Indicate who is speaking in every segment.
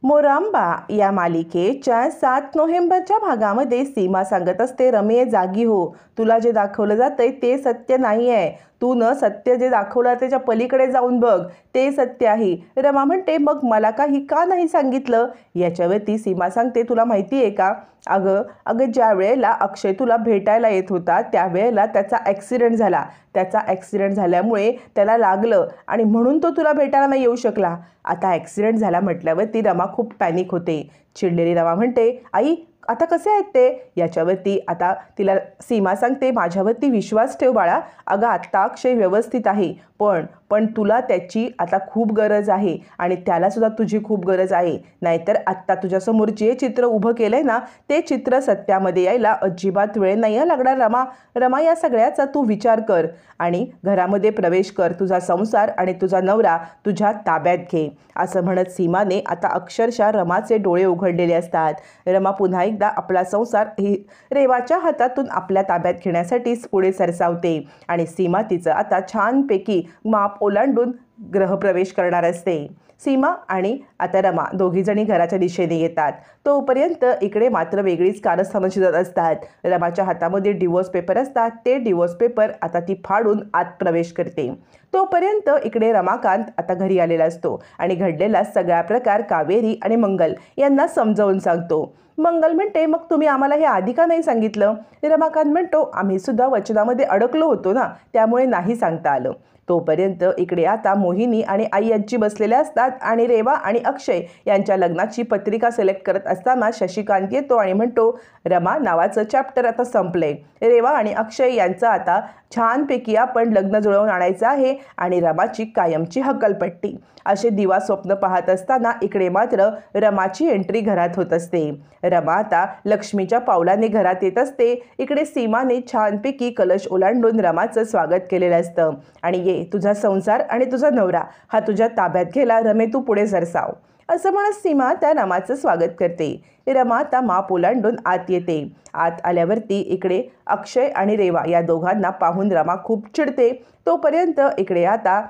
Speaker 1: मोरांबा या मालिकेच्या 7 नोव्हेंबरच्या भागामध्ये सीमा सांगत असते, रमे जागी हो, तुला जे दाखवलं जातंय ते सत्य नाही आहे, तू न सत्य जे दाखवलं त्याच्या पलीकडे जाऊन बघ, ते सत्य आहे. रमा म्हणते, मग मला काही का नाही सांगितलं? याच्यावरती सीमा सांगते, तुला माहिती आहे का, अगं अगं ज्या वेळेला अक्षय तुला भेटायला येत होता त्यावेळेला त्याचा ॲक्सिडेंट झाला. त्याचा ॲक्सिडेंट झाल्यामुळे त्याला लागलं आणि म्हणून तो तुला भेटायला नाही येऊ शकला. आता ॲक्सिडेंट झाला म्हटल्यावर ती रमा खूप पॅनिक होते. चिडलेली रमा म्हणते, आई आता कसे आहेत ते? याच्यावरती आता तिला सीमा सांगते, माझ्यावरती विश्वास ठेव बाळा, अगं आत्ता अक्षय व्यवस्थित आहे, पण पण तुला त्याची आता खूप गरज आहे आणि त्यालासुद्धा तुझी खूप गरज आहे. नाहीतर आत्ता तुझ्यासमोर जे चित्र उभं केलं आहे ना, ते चित्र सत्यामध्ये यायला अजिबात वेळ नाही लागणार रमा. रमा या सगळ्याचा तू विचार कर आणि घरामध्ये प्रवेश कर, तुझा संसार आणि तुझा नवरा तुझ्या ताब्यात घे. असं म्हणत सीमाने आता अक्षरशः रमाचे डोळे उघडलेले असतात. रमा पुन्हा एकदा आपला संसार ही रेवाच्या हातातून आपल्या ताब्यात घेण्यासाठी पुढे सरसावते आणि सीमा तिचं आता छानपैकी माप ओलांडून गृहप्रवेश करणार असते. सीमा आणि आता रमा दोघीजणी घराच्या दिशेने येतात. तोपर्यंत इकडे मात्र वेगळीच कारस्थानं शिजत असतात. रमाच्या हातामध्ये डिवोर्स पेपर असतात. ते डिवोर्स पेपर आता ती फाडून आत प्रवेश करते. तोपर्यंत इकडे रमाकांत आता घरी आलेला असतो आणि घडलेला सगळा प्रकार कावेरी आणि मंगल यांना समजावून सांगतो. मंगल म्हणते, मग तुम्ही आम्हाला हे आधी का नाही सांगितलं? रमाकांत म्हणतो, आम्ही सुद्धा वचनामध्ये अडकलो होतो ना, त्यामुळे नाही सांगता आलं. तोपर्यंत इकडे आता मोहिनी आणि आई आजी बसलेल्या असतात आणि रेवा आणि अक्षय यांच्या लग्नाची पत्रिका सिलेक्ट करत असताना शशिकांत येतो आणि म्हणतो, रमा नावाचं चॅप्टर आता संपलंय. रेवा आणि अक्षय यांचं आता छानपैकी आपण लग्न जुळवून आणायचं आहे आणि रमाची कायमची हक्कलपट्टी. असे दिवा स्वप्न पाहत असताना इकडे मात्र रमाची एंट्री घरात होत असते. रमा आता लक्ष्मीच्या पावलाने घरात येत असते. इकडे सीमाने छानपैकी कलश ओलांडून रमाचं स्वागत केलेलं असतं आणि ये तुझा संसार आणि तुझा नवरा हा तुझ्या ताब्यात गेला, रमे तू पुढे सरसाव, असं म्हणत सीमा त्या रमाचं स्वागत करते. रमा आता माप ओलांडून आत येते. आत आल्यावरती इकडे अक्षय आणि रेवा या दोघांना पाहून रमा खूप चिडते. तोपर्यंत इकडे आता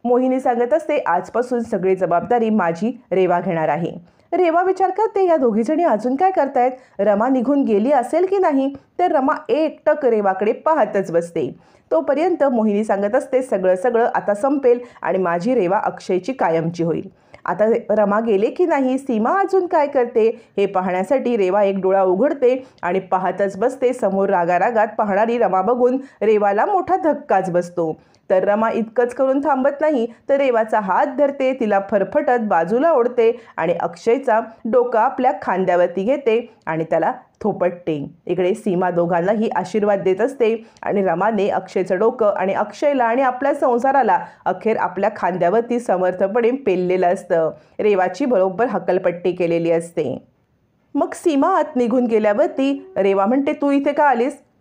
Speaker 1: मोहिनी सांगत असते, आजपासून सगळी जबाबदारी माझी रेवा घेणार आहे. रेवा विचार करते, या दोघीजणी अजून काय करतायत? रमा निघून गेली असेल की नाही? तर रमा एकटक रेवाकडे पाहतच बसते. तोपर्यंत मोहिनी सांगत असते, सगळं आता संपेल आणि माझी रेवा अक्षयची कायमची होईल. आता रमा गेले की नाही, सीमा अजून काय करते हे पाहण्यासाठी रेवा एक डोळा उघडते आणि पाहतच बसते. समोर रागारागात पाहणारी रमा बघून रेवाला मोठा धक्काच बसतो. तर रमा इतकंच करून थांबत नाही, तर रेवाचा हात धरते, तिला फरफटत बाजूला ओढते आणि अक्षयचा डोका आपल्या खांद्यावरती घेते आणि त्याला थोपटते. इकडे सीमा दोघांनाही आशीर्वाद देत असते आणि रमाने अक्षयचं डोकं आणि अक्षयला आणि आपल्या संसाराला अखेर आपल्या खांद्यावरती समर्थपणे पेललेलं असतं. रेवाची बरोबर हक्कलपट्टी केलेली असते. मग सीमा आत निघून गेल्यावरती रेवा म्हणते, तू इथे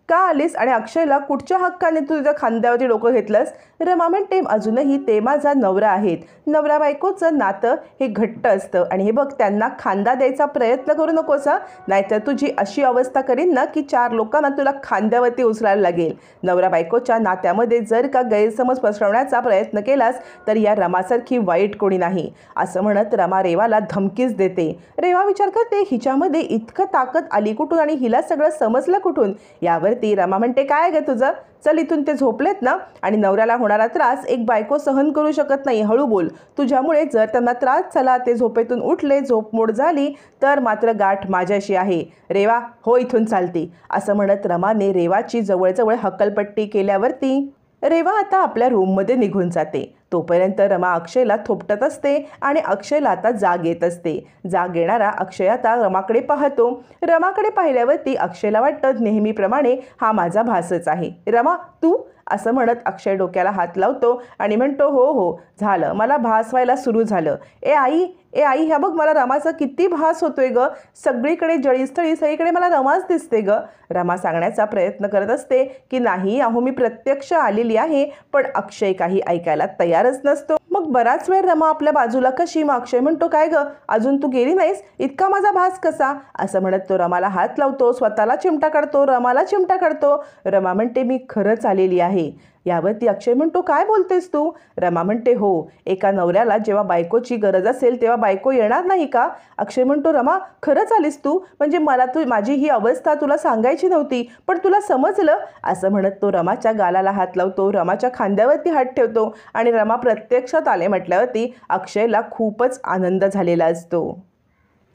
Speaker 1: का आलीस आणि अक्षयला कुठच्या हक्काने तू तुझ्या खांद्यावरती डोकं घेतलंस? रमा म्हणते, अजूनही ते माझा नवरा आहेत. नवरा बायकोचं नातं हे घट्ट असतं आणि हे बघ, त्यांना खांदा द्यायचा प्रयत्न करू नकोस, नाहीतर तुझी अशी अवस्था करीन ना की 4 लोकांना तुला खांद्यावरती उचलायला लागेल. नवरा बायकोच्या नात्यामध्ये जर का गैरसमज पसरवण्याचा प्रयत्न केलास तर या रमासारखी वाईट कोणी नाही, असं म्हणत रमा रेवाला धमकीच देते. रेवा विचार करते, हिच्यामध्ये इतकं ताकद आली कुठून आणि हिला सगळं समजलं कुठून? यावर ती रमा म्हणते, काय ग तुझं? चल इथून, ते झोपलेत ना आणि नवऱ्याला होणारा त्रास एक बायको सहन करू शकत नाही, हळू बोल. तुझ्यामुळे जर त्यांना त्रास झाला, ते झोपेतून उठले, झोपमोड झाली तर मात्र गाठ माझ्याशी आहे. रेवा हो इथून चालती, असं म्हणत रमाने रेवाची जवळजवळ हक्कलपट्टी केल्यावरती रेवा आता आपल्या रूममध्ये निघून जाते. तोपर्यंत रमा अक्षयला थोपटत असते आणि अक्षयला आता जाग येत असते. जाग येणारा अक्षय आता रमाकडे पाहतो. रमाकडे पाहिल्यावरती अक्षयला वाटतं, नेहमीप्रमाणे हा माझा भासच आहे. रमा तू, असं म्हणत अक्षय डोक्याला हात लावतो आणि म्हणतो, हो झालं, मला भास व्हायला सुरू झालं. ए आई ह्या बघ, मला रमाचा किती भास होतोय ग, सगळीकडे जळीस्थळी सगळीकडे मला रमाच दिसते ग. रमा सांगण्याचा प्रयत्न करत असते की नाही अहो, मी प्रत्यक्ष आलेली आहे, पण अक्षय काही ऐकायला तयारच नसतो. मग बराच वेळ रमा आपल्या बाजूला कशी, मग अक्षय म्हणतो, काय ग अजून तू गेली नाहीस, इतका माझा भास कसा? असं म्हणत तो रमाला हात लावतो, स्वतःला चिमटा काढतो, रमाला चिमटा काढतो. रमा म्हणते, मी खरंच आलेली आहे. यावरती अक्षय म्हणतो, काय बोलतेस तू? रमा म्हणते, हो, एका नवऱ्याला जेव्हा बायकोची गरज असेल तेव्हा बायको येणार नाही का? अक्षय म्हणतो, रमा खरंच आलीस तू? म्हणजे मला माझी ही अवस्था तुला सांगायची नव्हती, पण तुला समजलं? असं म्हणत तो रमाच्या गालाला हात लावतो, रमाच्या खांद्यावरती हात ठेवतो आणि रमा प्रत्यक्षात आले म्हटल्यावरती अक्षयला खूपच आनंद झालेला असतो.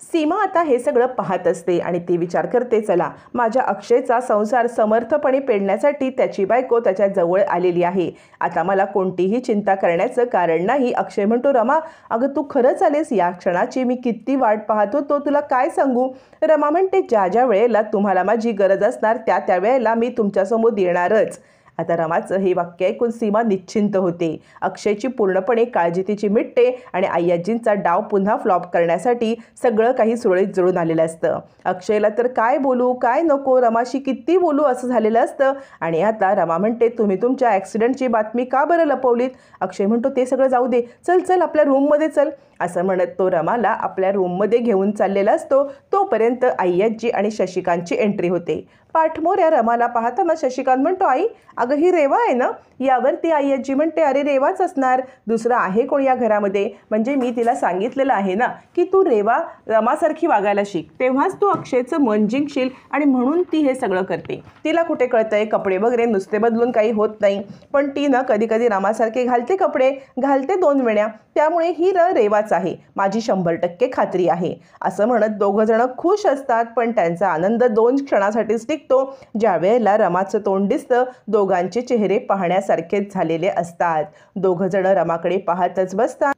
Speaker 1: सीमा आता हे सगळं पाहत असते आणि ती विचार करते, चला माझ्या अक्षयचा संसार समर्थपणे पेडण्यासाठी त्याची बायको त्याच्या जवळ आलेली आहे. आता मला कोणतीही चिंता करण्याचं कारण नाही. अक्षय म्हणतो, रमा अगं तू खरंच आलेस? या क्षणाची मी किती वाट पाहत होतो, तुला काय सांगू? रमा म्हणते, ज्या ज्या वेळेला तुम्हाला माझी गरज असणार त्या वेळेला मी तुमच्यासमोर येणारच. आता रमाचं हे वाक्य ऐकून सीमा निश्चिंत होते. अक्षयची पूर्णपणे काळजी तिची मिटते आणि आय्याजींचा डाव पुन्हा फ्लॉप करण्यासाठी सगळं काही सुरळीत जुळून आलेलं असतं. अक्षयला तर काय बोलू काय नको, रमाशी किती बोलू असं झालेलं असतं. आणि आता रमा म्हणते, तुम्ही तुमच्या ॲक्सिडेंटची बातमी का बरं लपवलीत? अक्षय म्हणतो, ते सगळं जाऊ दे, चल चल आपल्या रूममध्ये चल. असं म्हणत तो रमाला आपल्या रूममध्ये घेऊन चाललेला असतो. तोपर्यंत आय्याजी आणि शशिकांतची एंट्री होते. पाठमोऱ्या रमाला पाहताना शशिकांत म्हणतो, आई अगं ही रेवा आहे ना? यावरती आय्याजी म्हणते, अरे रेवाच असणार, दुसरं आहे कोण या घरामध्ये? म्हणजे मी तिला सांगितलेलं आहे ना की तू रमासारखी वागायला शिक, तेव्हाच तू अक्षयचं मन जिंकशील आणि म्हणून ती हे सगळं करते. तिला कुठे कळतंय, कपडे वगैरे नुसते बदलून काही होत नाही, पण ती ना कधी कधी रमासारखे घालते कपडे, घालते 2 वेळा, त्यामुळे ही रेवाच आहे, माझी 100% खात्री आहे. असं म्हणत दोघं जण खुश असतात. पण त्यांचा आनंद 2 क्षणासाठीच टिकतो. ज्या वेळेला रमाचं तोंड दिसतं दोघांचे चेहरे पाहण्यासारखेच झालेले असतात. दोघं जण रमाकडे पाहतच बसतात.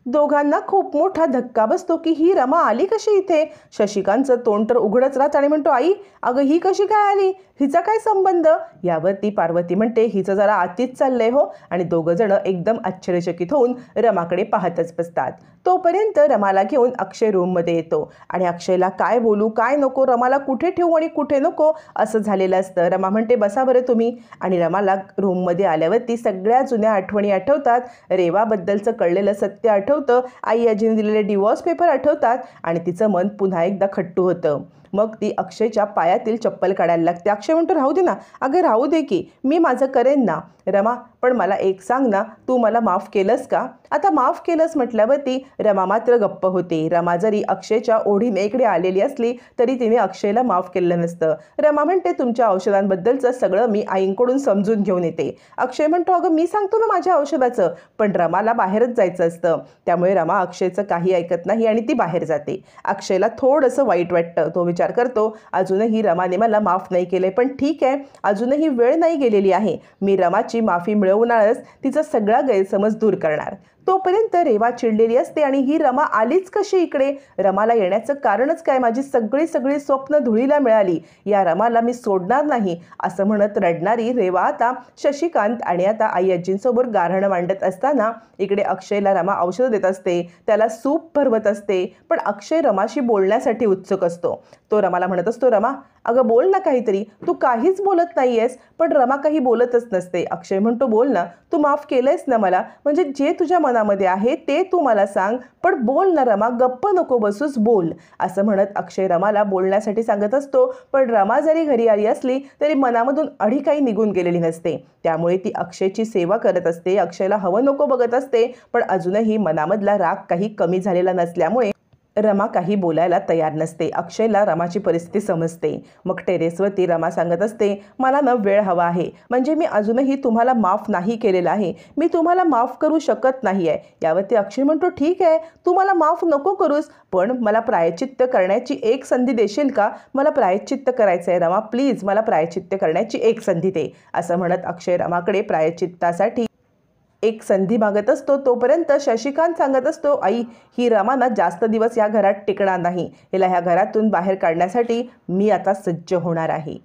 Speaker 1: दोघांना खूप मोठा धक्का बसतो की ही रमा आली कशी इथे? शशिकांतचं तोंड तर उघडच राहत आणि म्हणतो, आई अगं ही कशी काय आली, हिचा काय संबंध? यावरती पार्वती म्हणते, हिचं जरा आतीच चाललंय हो. आणि दोघं जण एकदम आश्चर्यचकित होऊन रमाकडे पाहतच बसतात. तोपर्यंत रमाला घेऊन अक्षय रूममध्ये येतो आणि अक्षयला काय बोलू काय नको, रमाला कुठे ठेवू आणि कुठे नको असं झालेलं असतं. रमा म्हणते, बसा बरं तुम्ही. आणि रमाला रूममध्ये आल्यावरती सगळ्या जुन्या आठवणी आठवतात. रेवाबद्दलचं कळलेलं सत्य आठवतं, आय्याजीने दिलेले डिवॉर्स पेपर आठवतात आणि तिचं मन पुन्हा एकदा खट्टू होतं. मग ती अक्षयच्या पायातील चप्पल काढायला लागते. अक्षय म्हणतो, राहू दे ना. अगं राहू दे की, मी माझं करेन ना. रमा पण मला एक सांग ना, तू मला माफ केलंस का? आता माफ केलंस म्हटल्यावरती रमा मात्र गप्प होते. रमा जरी अक्षयच्या ओढीने इकडे आलेली असली तरी तिने अक्षयला माफ केलं नसतं. रमा म्हणते, तुमच्या औषधांबद्दलचं सगळं मी आईंकडून समजून घेऊन येते. अक्षय म्हणतो, अगं मी सांगतो ना माझ्या औषधाचं, पण रमाला बाहेरच जायचं असतं. त्यामुळे रमा अक्षयचं काही ऐकत नाही आणि ती बाहेर जाते. अक्षयला थोडंसं वाईट वाटतं. तो विचार करतो, अजूनही रमाने मला माफ नाही केले, पण ठीक आहे, अजूनही वेळ नाही गेलेली आहे. मी रमाची माफी मिळवणारच, तिचा सगळा गैरसमज दूर करणार. तोपर्यंत रेवा चिडलेली असते आणि ही रमा आलीच कशी इकडे? रमाला येण्याचं कारणच काय? माझी सगळी स्वप्न धुळीला मिळाली, या रमाला मी सोडणार नाही असं म्हणत रडणारी रेवा आता शशिकांत आणि आता आय्याजींसमोर गाऱ्हाणं मांडत असताना इकडे अक्षयला रमा औषध देत असते, त्याला सूप भरवत असते. पण अक्षय रमाशी बोलण्यासाठी उत्सुक असतो. तो रमाला म्हणत असतो, रमा अगं बोल ना काहीतरी, तू काहीच बोलत नाहीयेस. पण रमा काही बोलतच नसते. अक्षय म्हणतो, बोल ना, तू माफ केलंयस ना मला, म्हणजे जे तुझ्या मनामध्ये आहे ते तू मला सांग, पण बोल ना रमा, गप्प नको बसूस, बोल. असं म्हणत अक्षय रमाला बोलण्यासाठी सांगत असतो. पण रमा जरी घरी आली असली तरी मनामधून अढी काही निघून गेलेली नसते. त्यामुळे ती अक्षयची सेवा करत असते, अक्षयला हवं नको बघत असते. पण अजूनही मनामधला राग काही कमी झालेला नसल्यामुळे रमा काही बोलायला तयार नसते. अक्षयला रमाची परिस्थिती समजते. मग टेरेसवरती रमा सांगत असते, मला ना वेळ हवा आहे, म्हणजे मी अजूनही तुम्हाला माफ नाही केलेलं आहे, मी तुम्हाला माफ करू शकत नाही आहे. यावरती अक्षय म्हणतो, ठीक आहे, तू मला माफ नको करूस, पण मला प्रायश्चित्त करण्याची एक संधी देशील का? मला प्रायश्चित्त करायचं आहे रमा, प्लीज मला प्रायश्चित्त करण्याची एक संधी दे. असं म्हणत अक्षय रमाकडे प्रायश्चित्तासाठी एक संधी मागत असतो. तोपर्यंत शशिकांत सांगत असतो, आई ही रमा ना जास्त दिवस या घरात टिकणार नाही, हिला ह्या घरातून बाहेर काढण्यासाठी मी आता सज्ज होणार आहे.